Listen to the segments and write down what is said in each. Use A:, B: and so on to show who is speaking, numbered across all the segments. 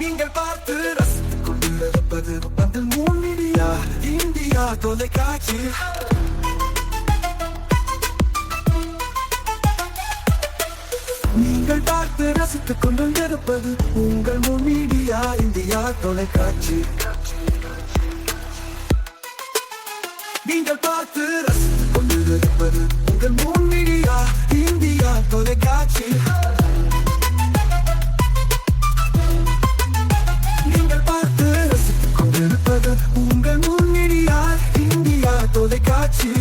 A: நீங்கள் பார்த்து ரசித்துக் கொண்டிருப்பது பந்தல் மீடியா இந்தியா தொலைக்காட்சி. நீங்கள் பார்த்து ரசித்துக் கொண்டிருப்பது உங்கள் மீடியா இந்தியா தொலைக்காட்சி. நீங்கள் பார்த்து ரசித்துக் கொண்டிருப்பது உங்கள் மீடியா இந்தியா தொலைக்காட்சி. நீங்கள் பார்த்து ரசித்துக் கொண்டிருப்பது உங்கள் மீடியா இந்தியா தொலைக்காட்சி.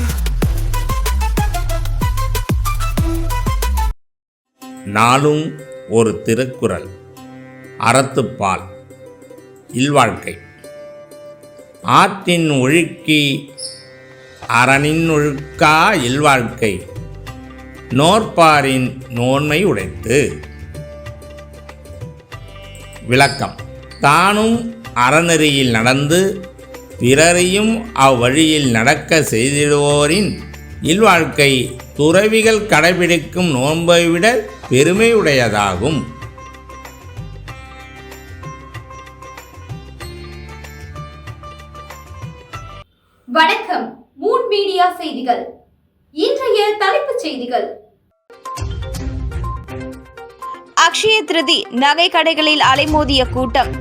B: நாளும் ஒரு திருக்குறள். அறத்துப்பால். இல்வாழ்க்கை. ஆற்றின் ஒழுக்கி அறனின் ஒழுக்கா இல்வாழ்க்கை, நோற்பாரின் நோன்மை உடைத்து. விளக்கம். தானும் அறநெறியில் நடந்து பிறரையும் அவ்வழியில் நடக்க செய்திடுவோரின் இல்வாழ்க்கை துறவிகள் கடைபிடிக்கும் நோன்பை விட பெருமையுடையதாகும்.
C: வணக்கம். மூன் மீடியா செய்திகள். இன்றைய தலைப்புச் செய்திகள்.
D: அக்ஷய திருதி, நகை கடைகளில் அலைமோதிய கூட்டம்.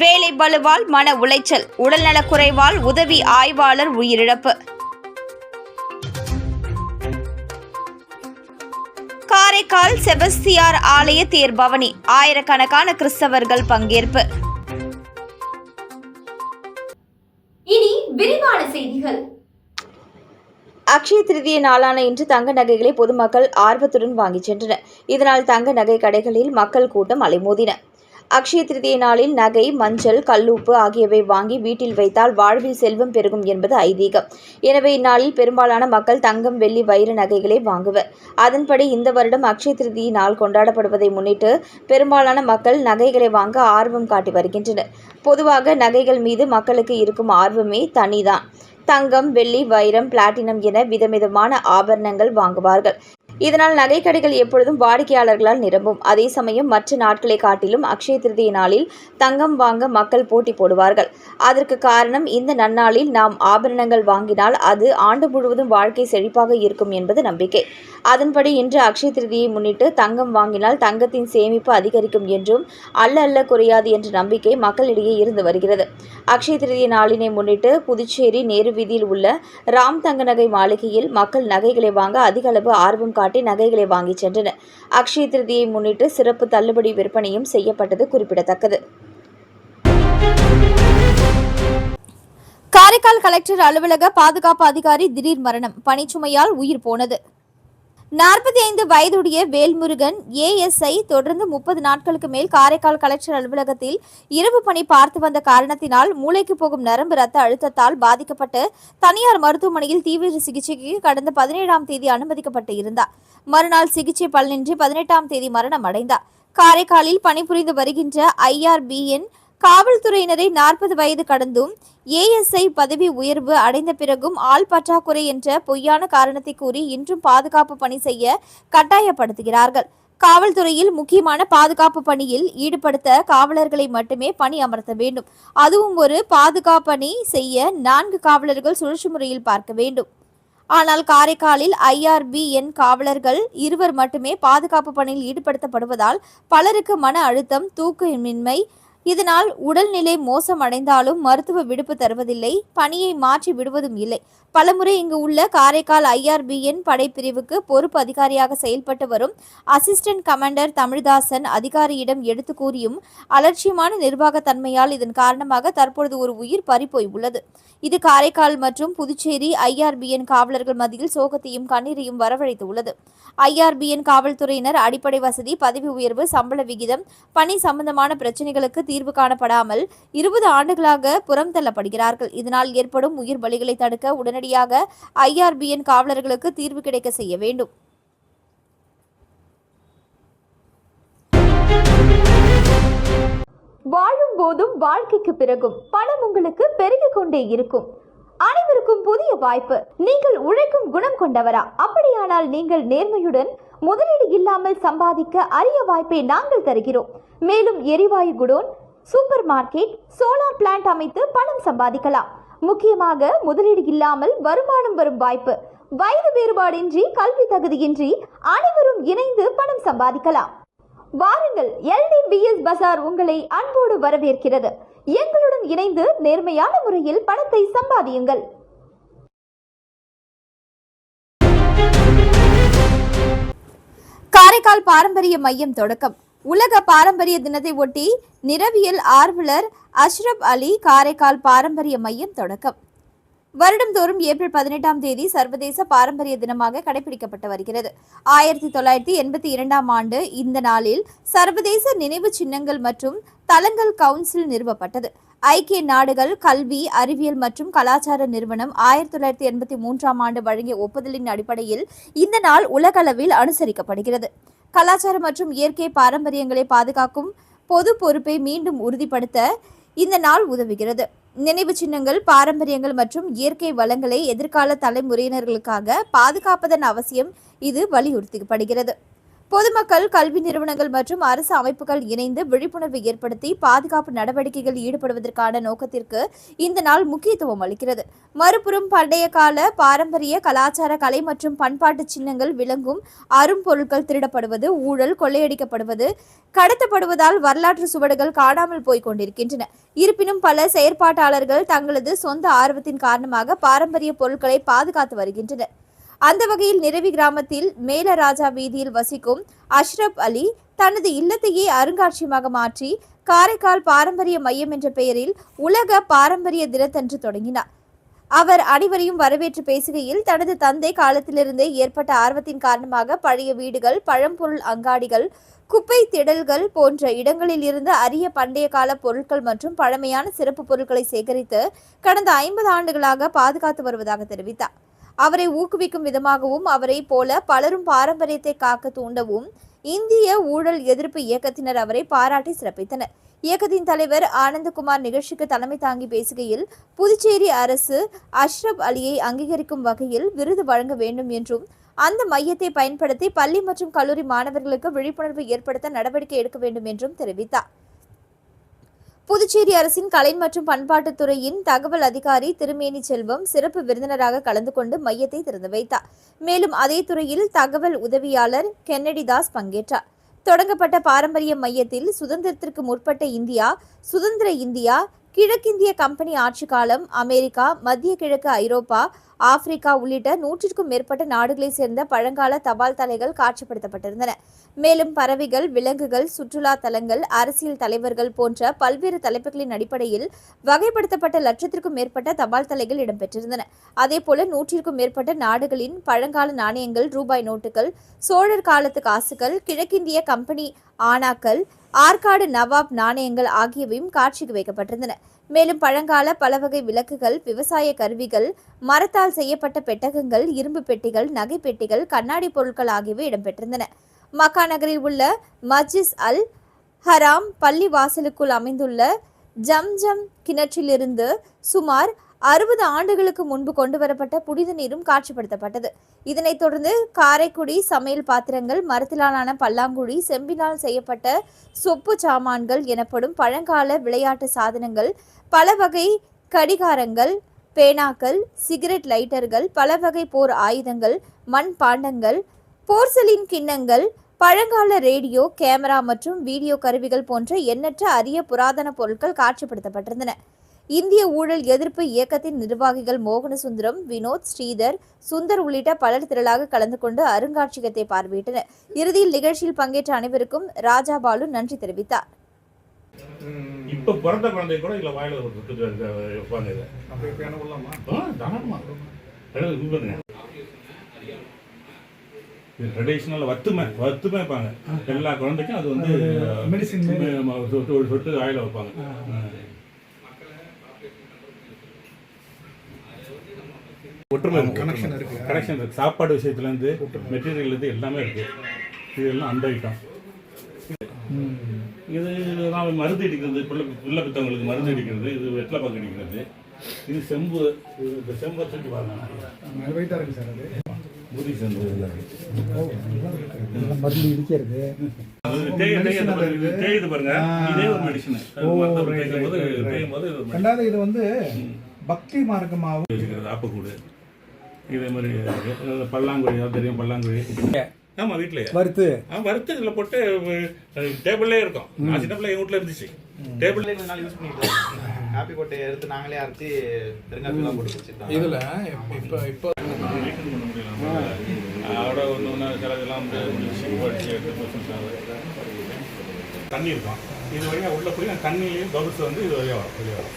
D: வேலை பளுவால் மன உளைச்சல், உடல்நலக்குறைவால் உதவி ஆய்வாளர் உயிரிழப்பு. காரைக்கால் செபஸ்தியார் ஆலய தேர்பவனி, ஆயிரக்கணக்கான கிறிஸ்தவர்கள் பங்கேற்பு.
C: இனி விரிவான செய்திகள்.
D: அக்ஷய திருதிய நாளான இன்று தங்க நகைகளை பொதுமக்கள் ஆர்வத்துடன் வாங்கிச் சென்றனர். இதனால் தங்க நகை கடைகளில் மக்கள் கூட்டம் அலைமோதின. அக்ஷய திருதிய நாளில் நகை, மஞ்சள், கல்லுப்பு ஆகியவை வாங்கி வீட்டில் வைத்தால் வாழ்வில் செல்வம் பெருகும் என்பது ஐதீகம். எனவே இந்நாளில் பெரும்பாலான மக்கள் தங்கம், வெள்ளி, வைர நகைகளை வாங்குவர். அதன்படி இந்த வருடம் அக்ஷய திருதிய நாள் கொண்டாடப்படுவதை முன்னிட்டு பெரும்பாலான மக்கள் நகைகளை வாங்க ஆர்வம் காட்டி வருகின்றனர். பொதுவாக நகைகள் மீது மக்களுக்கு இருக்கும் ஆர்வமே தனிதான். தங்கம், வெள்ளி, வைரம், பிளாட்டினம் என விதவிதமான ஆபரணங்கள் வாங்குவார்கள். இதனால் நகைக்கடைகள் எப்பொழுதும் வாடிக்கையாளர்களால் நிரம்பும். அதே சமயம் மற்ற நாட்களை காட்டிலும் அக்ஷய திருதிய நாளில் தங்கம் வாங்க மக்கள் போட்டி போடுவார்கள். அதற்கு காரணம், இந்த நன்னாளில் நாம் ஆபரணங்கள் வாங்கினால் அது ஆண்டு முழுவதும் வாழ்க்கை செழிப்பாக இருக்கும் என்பது நம்பிக்கை. அதன்படி இன்று அக்ஷய திருதியை முன்னிட்டு தங்கம் வாங்கினால் தங்கத்தின் சேமிப்பு அதிகரிக்கும் என்றும் அல்ல குறையாது என்ற நம்பிக்கை மக்களிடையே இருந்து வருகிறது. அக்ஷய திருதிய நாளினை முன்னிட்டு புதுச்சேரி நேரு வீதியில் உள்ள ராம் தங்க நகை மாளிகையில் மக்கள் நகைகளை வாங்க அதிக அளவு ஆர்வம் காட்டி நகைகளை வாங்கி சென்றனர். அக்ஷய திருதியை முன்னிட்டு சிறப்பு தள்ளுபடி விற்பனையும் செய்யப்பட்டது குறிப்பிடத்தக்கது.
E: காரைக்கால் கலெக்டர் அலுவலக பாதுகாப்பு அதிகாரி திடீர் மரணம், பணிச்சுமையால் உயிர் போனது. 45 வயதுடைய வேல்முருகன் ஏஎஸ்ஐ தொடர்ந்து 30 நாட்களுக்கு மேல் காரைக்கால் கலெக்டர் அலுவலகத்தில் இரவு பணி பார்த்து வந்த காரணத்தினால் மூளைக்கு போகும் நரம்பு ரத்த அழுத்தத்தால் பாதிக்கப்பட்டு தனியார் மருத்துவமனையில் தீவிர சிகிச்சைக்கு கடந்த 17ஆம் தேதி அனுமதிக்கப்பட்டு இருந்தார். மறுநாள் சிகிச்சை பலனின்றி 18ஆம் தேதி மரணம் அடைந்தார். காரைக்காலில் பணிபுரிந்து வருகின்ற IRBN காவல்துறையினரை 40 வயது கடந்தும் ஏஎஸ்ஐ பதவி உயர்வு அடைந்த பிறகும் ஆள் பற்றாக்குறை என்ற பொய்யான காரணத்தை கூறி இன்றும் பாதுகாப்பு பணி செய்ய கட்டாயப்படுத்துகிறார்கள். காவல்துறையில் முக்கியமான பாதுகாப்பு பணியில் ஈடுபடுத்த காவலர்களை மட்டுமே பணி அமர்த்த வேண்டும். அதுவும் ஒரு பாதுகாப்பு பணி செய்ய 4 காவலர்கள் சுழற்சி முறையில் பார்க்க வேண்டும். ஆனால் காரைக்காலில் IRBN காவலர்கள் 2 மட்டுமே பாதுகாப்பு பணியில் ஈடுபடுத்தப்படுவதால் பலருக்கு மன அழுத்தம், தூக்கமின்மை, இதனால் உடல்நிலை மோசமடைந்தாலும் மருத்துவ விடுப்பு தருவதில்லை, பணியை மாற்றி விடுவதும் இல்லை. பலமுறை இங்கு உள்ள காரைக்கால் IRBN படைப்பிரிவுக்கு பொறுப்பு அதிகாரியாக செயல்பட்டு வரும் அசிஸ்டன்ட் கமாண்டர் தமிழ்தாசன் அதிகாரியிடம் எடுத்து கூறியும் அலட்சியமான நிர்வாகத்தன்மையால் இதன் காரணமாக தற்பொழுது ஒரு உயிர் பறிபோய் உள்ளது. இது காரைக்கால் மற்றும் புதுச்சேரி IRBN காவலர்கள் மத்தியில் சோகத்தையும் கண்ணீரையும் வரவழைத்து உள்ளது. IRBN காவல்துறையினர் அடிப்படை வசதி, பதவி உயர்வு, சம்பள விகிதம், பணி சம்பந்தமான பிரச்சனைகளுக்கு தீர்வு காணப்படாமல் 20 ஆண்டுகளாக புறம் தள்ளப்படுகிறார்கள். இதனால் ஏற்படும் உயிர் பலிகளை தடுக்க உடனடியாக IRBN காவலர்களுக்கு தீர்வு கிடைக்க செய்ய வேண்டும்.
C: வாழும் போதும் வாழ்க்கைக்கு பிறகும் பணம் உங்களுக்கு பெருகிக் கொண்டே இருக்கும். அனைவருக்கும் புதிய வாய்ப்பு. நீங்கள் உழைக்கும் குணம் கொண்டவரா? அப்படியானால் நீங்கள் நேர்மையுடன் முதலீடு இல்லாமல் சம்பாதிக்க அரிய வாய்ப்பை நாங்கள் தருகிறோம். மேலும் எரிவாயு godown, super market, solar plant அமைத்து பணம் சம்பாதிக்கலாம். முக்கியமாக முதலீடு இல்லாமல் வருமானம் வரும் வாய்ப்பு. வயது வேறுபாடின்றி, கல்வி தகுதியின்றி அனைவரும் இணைந்து பணம் சம்பாதிக்கலாம். வாருங்கள், LDBS பஜார் உங்களை அன்போடு வரவேற்கிறது. எங்களுடன் இணைந்து நேர்மையான முறையில் பணத்தை சம்பாதியுங்கள்.
E: காரைக்கால் பாரம்பரிய மையம் தொடக்கம். உலக பாரம்பரிய தினத்தை ஒட்டி நிறவியல் ஆர்வலர் அஷ்ரப் அலி காரைக்கால் பாரம்பரிய மையம் தொடக்கம். வருடந்தோறும் ஏப்ரல் 18ஆம் தேதி சர்வதேச பாரம்பரிய தினமாக கடைபிடிக்கப்பட்டு வருகிறது. 1982ஆம் ஆண்டு இந்த நாளில் சர்வதேச நினைவு சின்னங்கள் மற்றும் தலங்கள் கவுன்சில் நிறுவப்பட்டது. ஐக்கிய நாடுகள் கல்வி, அறிவியல் மற்றும் கலாச்சார நிறுவனம் 1983ஆம் ஆண்டு வழங்கிய ஒப்புதலின் அடிப்படையில் இந்த நாள் உலகளவில் அனுசரிக்கப்படுகிறது. கலாச்சார மற்றும் இயற்கை பாரம்பரியங்களை பாதுகாக்கும் பொது பொறுப்பை மீண்டும் உறுதிப்படுத்த இந்த நாள் உதவுகிறது. நினைவு சின்னங்கள், பாரம்பரியங்கள் மற்றும் இயற்கை வளங்களை எதிர்கால தலைமுறையினர்களுக்காக பாதுகாப்பதன் அவசியம் இது வலியுறுத்தப்படுகிறது. பொதுமக்கள், கல்வி நிறுவனங்கள் மற்றும் அரசு அமைப்புகள் இணைந்து விழிப்புணர்வு ஏற்படுத்தி பாதுகாப்பு நடவடிக்கைகளில் ஈடுபடுவதற்கான நோக்கத்திற்கு இந்த நாள் முக்கியத்துவம் அளிக்கிறது. மறுபுறம் பண்டைய கால பாரம்பரிய கலாச்சார, கலை மற்றும் பண்பாட்டு சின்னங்கள் விளங்கும் அரும்பொருட்கள் திருடப்படுவது, ஊழல், கொள்ளையடிக்கப்படுவது, கடத்தப்படுவதால் வரலாற்று சுவடுகள் காணாமல் போய்க் கொண்டிருக்கின்றன. இருப்பினும் பல செயற்பாட்டாளர்கள் தங்களது சொந்த ஆர்வத்தின் காரணமாக பாரம்பரிய பொருட்களை பாதுகாத்து வருகின்றனர். அந்த வகையில் நிரவி கிராமத்தில் மேலராஜா வீதியில் வசிக்கும் அஷ்ரப் அலி தனது இல்லத்தையே அருங்காட்சியகமாக மாற்றி காரைக்கால் பாரம்பரிய மையம் என்ற பெயரில் உலக பாரம்பரிய தினத்தன்று தொடங்கினார். அவர் அனைவரையும் வரவேற்று பேசுகையில், தனது தந்தை காலத்திலிருந்தே ஏற்பட்ட ஆர்வத்தின் காரணமாக பழைய வீடுகள், பழம்பொருள் அங்காடிகள், குப்பை திடல்கள் போன்ற இடங்களில் இருந்து அரிய பண்டைய கால பொருட்கள் மற்றும் பழமையான சிறப்பு பொருட்களை சேகரித்து கடந்த 50 ஆண்டுகளாக பாதுகாத்து வருவதாக தெரிவித்தார். அவரை ஊக்குவிக்கும் விதமாகவும் அவரை போல பலரும் பாரம்பரியத்தை காக்க தூண்டவும் இந்திய ஊழல் எதிர்ப்பு இயக்கத்தினர் அவரை பாராட்டி சிறப்பித்தனர். இயக்கத்தின் தலைவர் ஆனந்தகுமார் நிகழ்ச்சிக்கு தலைமை தாங்கி பேசுகையில், புதுச்சேரி அரசு அஷ்ரப் அலியை அங்கீகரிக்கும் வகையில் விருது வழங்க வேண்டும் என்றும் அந்த மையத்தை பயன்படுத்தி பள்ளி மற்றும் கல்லூரி மாணவர்களுக்கு விழிப்புணர்வு ஏற்படுத்த நடவடிக்கை எடுக்க வேண்டும் என்றும் தெரிவித்தார். புதுச்சேரி அரசின் கலை மற்றும் பண்பாட்டுத்துறையின் தகவல் அதிகாரி திருமேனி செல்வம் சிறப்பு விருந்தினராக கலந்து கொண்டு மையத்தை திறந்து வைத்தார். மேலும் அதே துறையில் தகவல் உதவியாளர் கென்னடி தாஸ் பங்கேற்றார். தொடங்கப்பட்ட பாரம்பரிய மையத்தில் சுதந்திரத்திற்கு முற்பட்ட இந்தியா, சுதந்திர இந்தியா, கிழக்கிந்திய கம்பெனி ஆட்சி காலம், அமெரிக்கா, மத்திய கிழக்கு ஐரோப்பா, ஆப்பிரிக்கா உள்ளிட்ட 100க்கும் மேற்பட்ட நாடுகளை சேர்ந்த பழங்கால தபால் தலைகள் காட்சிப்படுத்தப்பட்டிருந்தன. மேலும் பறவைகள், விலங்குகள், சுற்றுலா தலங்கள், அரசியல் தலைவர்கள் போன்ற பல்வேறு தலைப்புகளின் அடிப்படையில் வகைப்படுத்தப்பட்ட 1,00,000க்கும் மேற்பட்ட தபால் தலைகள் இடம்பெற்றிருந்தன. அதேபோல 100க்கும் மேற்பட்ட நாடுகளின் பழங்கால நாணயங்கள், ரூபாய் நோட்டுகள், சோழர் காலத்து காசுகள், கிழக்கிந்திய கம்பெனி ஆனாக்கள், ஆற்காடு நவாப் நாணயங்கள் ஆகியவையும் காட்சிக்கு வைக்கப்பட்டிருந்தன. மேலும் பழங்கால பலவகை விளக்குகள், விவசாய கருவிகள், மரத்தால் செய்யப்பட்ட பெட்டகங்கள், இரும்பு பெட்டிகள், நகை பெட்டிகள், கண்ணாடி பொருட்கள் ஆகியவை இடம்பெற்றிருந்தன. மக்கா நகரில் உள்ள மஸ்ஜித் அல் ஹராம் பள்ளி வாசலுக்குள் அமைந்துள்ள ஜம்ஜம் கிணற்றிலிருந்து சுமார் 60 ஆண்டுகளுக்கு முன்பு கொண்டுவரப்பட்ட புனித நீரும் காட்சிப்படுத்தப்பட்டது. இதனைத் தொடர்ந்து காரைக்குடி சமையல் பாத்திரங்கள், மரத்திலான பல்லாங்குழி, செம்பினால் செய்யப்பட்ட சொப்பு சாமான்கள் எனப்படும் பழங்கால விளையாட்டு சாதனங்கள், பல வகை கடிகாரங்கள், பேனாக்கள், சிகரெட் லைட்டர்கள், பல வகை போர் ஆயுதங்கள், மண் பாண்டங்கள், போர்சலின் கிண்ணங்கள், பழங்கால ரேடியோ, கேமரா மற்றும் வீடியோ கருவிகள் போன்ற எண்ணற்ற அரிய புராதன பொருட்கள் காட்சிப்படுத்தப்பட்டிருந்தன. இந்திய ஊழல் எதிர்ப்பு இயக்கத்தின் நிர்வாகிகள் மோகனசுந்தரம், வினோத், ஸ்ரீதர், சுந்தர் உள்ளிட்ட பலர் திரளாக கலந்து கொண்டு அருங்காட்சியகத்தை பார்வையிட்டனர். இறுதியில் நிகழ்ச்சியில் பங்கேற்ற அனைவருக்கும் ராஜா பாலு நன்றி தெரிவித்தார்.
F: இப்ப பிறந்த குழந்தை கூட இல்ல வாயில ட்ரெடிஷ்னல் வத்துமை வைப்பாங்க. எல்லா குழந்தைக்கும் அது வந்து மெடிசின் சொட்டு வாயில வைப்பாங்க. ஒற்றுமை கனெக்ஷன் இருக்கு. சாப்பாடு விஷயத்துலேருந்து மெட்டீரியல்லேருந்து எல்லாமே இருக்கு. இதெல்லாம் அந்த ஐட்டம். இது நான் மருந்து அடிக்கிறது, பிள்ளை பித்தவங்களுக்கு மருந்து அடிக்கிறது, இது வெற்றிலை பாக்கு அடிக்கிறது, இது செம்பு. இந்த செம்பை தூக்கி பாருங்க, சார். அது ஊதி சேர்ந்தது
G: மருந்து இடிக்கிறது
F: தேயுது பாருங்க, இதே ஒரு மெடிசன். தேயும் போது
G: ரெண்டாவது இது வந்து பக்தி மார்க்கமாகவும்
F: வச்சுக்கிறது. ஆப்பக்கூடு இதே மாதிரி பல்லாங்குழி தெரியும், பல்லாங்குழி. ஆமா, வீட்லயே வறுத்து இதுல போட்டு டேபிள்லயே இருக்கும். நான் சின்ன பிள்ளை என் வீட்டுல இருந்துச்சு. டேபிள்ல
H: கொஞ்ச நாள் யூஸ் பண்ணிட்டு காப்பி கொட்டையை எடுத்து நாங்களே அரைச்சி பெருங்காயெல்லாம் போட்டு வச்சுட்டோம்.
G: இதுல இப்போ
F: அதோட ஒன்று சிலதெல்லாம் வந்து தண்ணி இருக்கும். இது வழியாக உள்ள போய் தண்ணியிலையும் பபுள்ஸ் வந்து இது வழியாக வரும், வெளியே வரும்.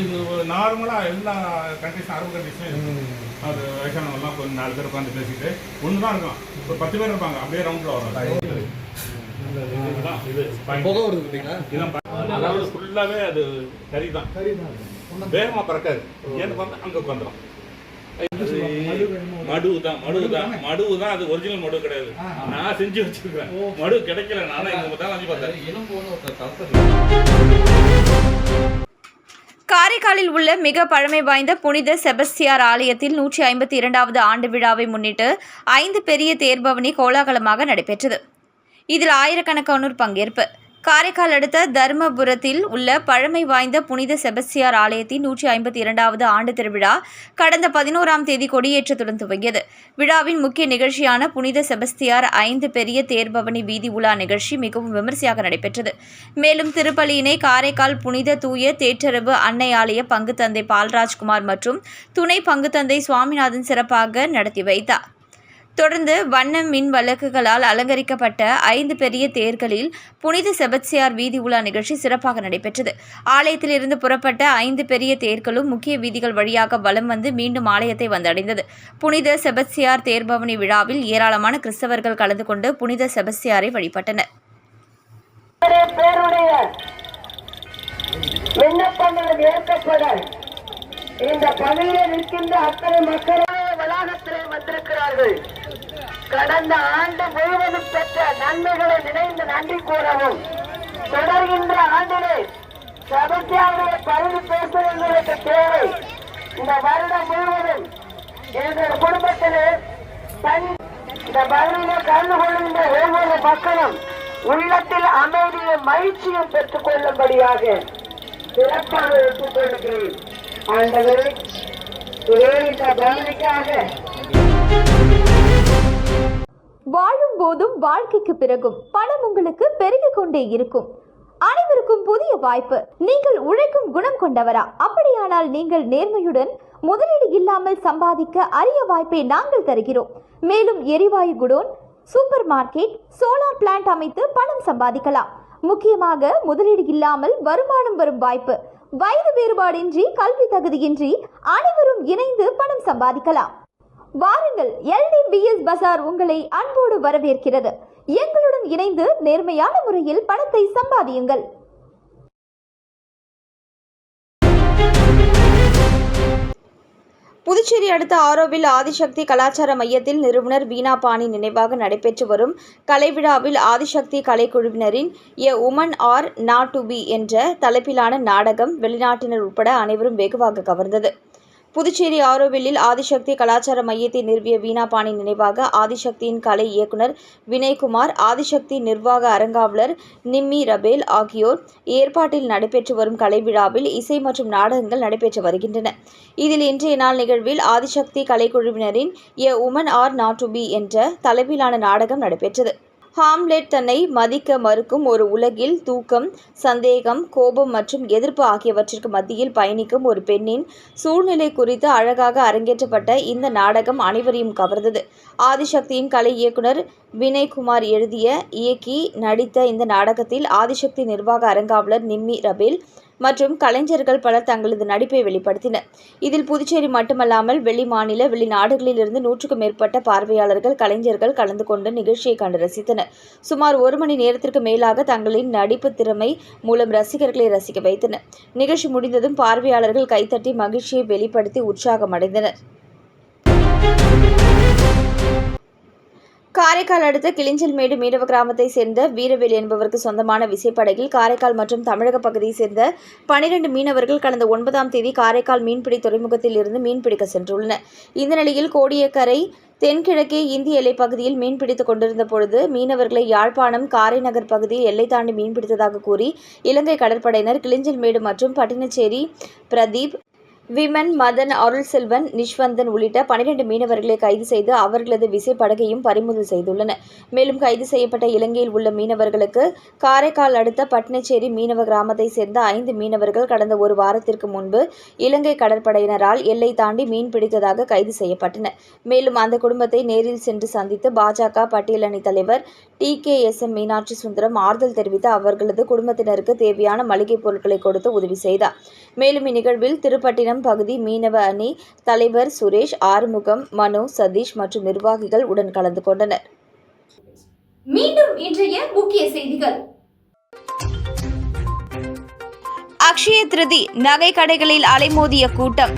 F: இது நார்மலாக எல்லா கண்ட்ரிஸும், அரபு கண்ட்ரிஸும் அது வயசானவங்கலாம் கொஞ்சம் 4 பேர் உட்காந்து பேசிட்டு ஒன்று தான் இருக்கும். ஒரு 10 பேர் இருப்பாங்க, அப்படியே ரவுண்டில் வரும்.
G: புகை வருது பார்த்தீங்களா?
F: இதுதான் அதாவது ஃபுல்லாகவே அது கறி தான், வேகமாக பறக்காது. ஏன்னு பார்த்தா அங்கே உட்காந்துரும். மடு தான் அது ஒரிஜினல் மடு கிடையாது. நான் செஞ்சு வச்சிருக்கேன். மடு கிடைக்கல, நானும் எங்க தான் வாங்கி பார்த்தேன்.
D: காரைக்காலில் உள்ள மிக பழமை வாய்ந்த புனித செபஸ்தியார் ஆலயத்தில் 152வது ஆண்டு விழாவை முன்னிட்டு 5 பெரிய தேர்பவனி கோலாகலமாக நடைபெற்றது. இதில் ஆயிரக்கணக்கானோர் பங்கேற்பு. காரைக்கால் அடுத்த தர்மபுரத்தில் உள்ள பழமை வாய்ந்த புனித செபஸ்தியார் ஆலயத்தின் 152வது ஆண்டு திருவிழா கடந்த 11ஆம் தேதி கொடியேற்றத்துடன் துவங்கியது. விழாவின் முக்கிய நிகழ்ச்சியான புனித செபஸ்தியார் 5 பெரிய தேர்பவனி வீதி உலா நிகழ்ச்சி மிகவும் விமரிசையாக நடைபெற்றது. மேலும் திருப்பலியினை காரைக்கால் புனித தூய தேற்றரவு அன்னை ஆலய பங்குத்தந்தை பால்ராஜ்குமார் மற்றும் துணை பங்குத்தந்தை சுவாமிநாதன் சிறப்பாக நடத்தி வைத்தார். தொடர்ந்து வண்ண மின் விளக்குகளால் அலங்கரிக்கப்பட்ட 5 பெரிய தேர்களில் புனித செபஸ்தியார் வீதி உலா நிகழ்ச்சி சிறப்பாக நடைபெற்றது. ஆலயத்திலிருந்து புறப்பட்ட 5 பெரிய தேர்களும் முக்கிய வீதிகள் வழியாக வலம் வந்து மீண்டும் ஆலயத்தை வந்தடைந்தது. புனித செபஸ்தியார் தேர்பவனி விழாவில் ஏராளமான கிறிஸ்தவர்கள் கலந்து கொண்டு புனித செபஸ்தியாரை வழிபட்டனர்.
I: இந்த பகுதியில் இருக்கின்ற அத்தனை மக்களே வளாகத்திலே வந்திருக்கிறார்கள். கடந்த ஆண்டு முழுவதும் பெற்ற நன்மைகளை நினைந்து நன்றி கூறவும், தொடர்கின்ற ஆண்டிலே செபஸ்தியாருடைய பகுதி பேசுவதற்கு தேவை. இந்த வருடம் முழுவதும் எங்கள் குடும்பத்திலே இந்த பகுதியில் கலந்து கொள்கின்ற ஒவ்வொரு மக்களும் உள்ளத்தில் அமைதியும் மகிழ்ச்சியும் பெற்றுக் கொள்ளும்படியாக சிறப்பாக ஒப்புக்கொள்கிறேன். ஆண்டவரே, இந்த பகுதிக்காக
C: வாழும் போதும் வாழ்க்கைக்கு பிறகும் பணம் உங்களுக்கு பெருகிக் கொண்டே இருக்கும். அனைவருக்கும் புதிய வாய்ப்பு. நீங்கள் உழைக்கும் குணம் கொண்டவரா? அப்படியானால் நீங்கள் நேர்மையுடன் முதலீடு இல்லாமல் சம்பாதிக்க அரிய வாய்ப்பை நாங்கள் தருகிறோம். மேலும் எரிவாயு godown, super market, solar plant அமைத்து பணம் சம்பாதிக்கலாம். முக்கியமாக முதலீடு இல்லாமல் வருமானம் வரும் வாய்ப்பு. வயது வேறுபாடின்றி, கல்வி தகுதியின்றி அனைவரும் இணைந்து பணம் சம்பாதிக்கலாம். வாருங்கள், LDBS பஜார் உங்களை அன்போடு வரவேற்கிறது. எங்களுடன் இணைந்து நேர்மையான முறையில் பணத்தை சம்பாதியுங்கள்.
D: புதுச்சேரி அடுத்த ஆரோவில் ஆதிசக்தி கலாச்சார மையத்தில் நிறுவனர் வீணா பாணி நினைவாக நடைபெற்று வரும் கலைவிழாவில் ஆதிசக்தி கலைக்குழுவினரின் a woman are not to be என்ற தலைப்பிலான நாடகம் வெளிநாட்டினர் உட்பட அனைவரும் வெகுவாக கவர்ந்தது. புதுச்சேரி ஆரோவில்லில் ஆதிசக்தி கலாச்சார மையத்தை நிறுவிய வீணா பாணி நினைவாக ஆதிசக்தியின் கலை இயக்குனர் வினய்குமார், ஆதிசக்தி நிர்வாக அரங்காவலர் நிம்மி ரபேல் ஆகியோர் ஏற்பாட்டில் நடைபெற்று வரும் கலைவிழாவில் இசை மற்றும் நாடகங்கள் நடைபெற்று வருகின்றன. இதில் இன்றைய நாள் நிகழ்வில் ஆதிசக்தி கலைக்குழுவினரின் a woman are not to be என்ற தலைப்பிலான நாடகம் நடைபெற்றது. ஹாம்லெட் தன்னை மதிக்க மறுக்கும் ஒரு உலகில் தூக்கம், சந்தேகம், கோபம் மற்றும் எதிர்ப்பு ஆகியவற்றிற்கு மத்தியில் பயணிக்கும் ஒரு பெண்ணின் சூழ்நிலை குறித்து அழகாக அரங்கேற்றப்பட்ட இந்த நாடகம் அனைவரையும் கவர்ந்தது. ஆதிசக்தியின் கலை இயக்குனர் வினய்குமார் எழுதிய, இயக்கி நடித்த இந்த நாடகத்தில் ஆதிசக்தி நிர்வாக அரங்காவலர் நிம்மி ரபேல் மற்றும் கலைஞர்கள் பலர் தங்களது நடிப்பை வெளிப்படுத்தினர். இதில் புதுச்சேரி மட்டுமல்லாமல் வெளிமாநில, வெளிநாடுகளிலிருந்து 100க்கும் மேற்பட்ட பார்வையாளர்கள், கலைஞர்கள் கலந்து கொண்டு நிகழ்ச்சியை கண்டு ரசித்தனர். சுமார் 1 மணி நேரத்திற்கு மேலாக தங்களின் நடிப்பு திறமை மூலம் ரசிகர்களை ரசிக்க வைத்தனர். நிகழ்ச்சி முடிந்ததும் பார்வையாளர்கள் கைத்தட்டி மகிழ்ச்சியை வெளிப்படுத்தி உற்சாகமடைந்தனர். காரைக்கால் அடுத்த கிளிஞ்சல்மேடு மீனவ கிராமத்தை சேர்ந்த வீரவேல் என்பவருக்கு சொந்தமான விசைப்படகில் காரைக்கால் மற்றும் தமிழக பகுதியை சேர்ந்த 12 மீனவர்கள் கடந்த 9ஆம் தேதி காரைக்கால் மீன்பிடி துறைமுகத்தில் இருந்து மீன்பிடிக்க சென்றுள்ளனர். இந்த நிலையில் கோடியக்கரை தென்கிழக்கே இந்திய எல்லைப் பகுதியில் மீன்பிடித்துக் கொண்டிருந்த பொழுது மீனவர்களை யாழ்ப்பாணம் காரைநகர் பகுதியில் எல்லை தாண்டி மீன்பிடித்ததாக கூறி இலங்கை கடற்படையினர் கிளிஞ்சல்மேடு மற்றும் பட்டினச்சேரி பிரதீப், விமன், மதன், அருள் செல்வன், நிஷ்வந்தன் உள்ளிட்ட 12 மீனவர்களை கைது செய்து அவர்களது விசைப்படகையும் பறிமுதல் செய்துள்ளனர். மேலும் கைது செய்யப்பட்ட இலங்கையில் உள்ள மீனவர்களுக்கு காரைக்கால் அடுத்த பட்டினச்சேரி மீனவ கிராமத்தை சேர்ந்த 5 மீனவர்கள் கடந்த ஒரு வாரத்திற்கு முன்பு இலங்கை கடற்படையினரால் எல்லை தாண்டி மீன் பிடித்ததாக கைது செய்யப்பட்டனர். மேலும் அந்த குடும்பத்தை நேரில் சென்று சந்தித்து பாஜக பட்டியலணி தலைவர் TKSM மீனாட்சி சுந்தரம் ஆறுதல் தெரிவித்து அவர்களது குடும்பத்தினருக்கு தேவையான மளிகை பொருட்களை கொடுத்து உதவி செய்தார். மேலும் இந்நிகழ்வில் திருப்பட்டினம் பகுதி மீனவ அணி தலைவர் சுரேஷ், ஆறுமுகம், மனு, சதீஷ் மற்றும் நிர்வாகிகள் உடன் கலந்து கொண்டனர்.
C: மீண்டும் இன்றைய முக்கிய செய்திகள்.
D: அக்ஷய திருதி நகை கடைகளில் அலைமோதிய கூட்டம்.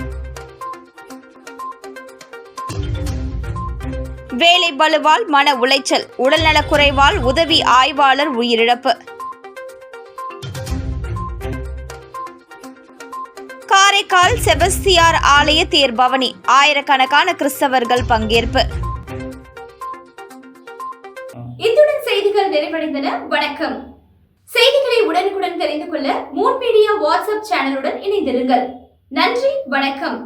D: வேலை பளுவால் மன உளைச்சல், உடல்நலக்குறைவால் உதவி ஆய்வாளர் உயிரிழப்பு. காரைக்கால் செபஸ்தியார் ஆலய தேர்பவனி, ஆயிரக்கணக்கான கிறிஸ்தவர்கள் பங்கேற்பு.
C: இத்துடன் செய்திகள் நிறைவடைந்தன. வணக்கம். செய்திகளை உடனுக்குடன் தெரிந்து கொள்ள மூன் மீடியா வாட்ஸ்அப் சேனலுடன் இணைந்திருங்கள். நன்றி, வணக்கம்.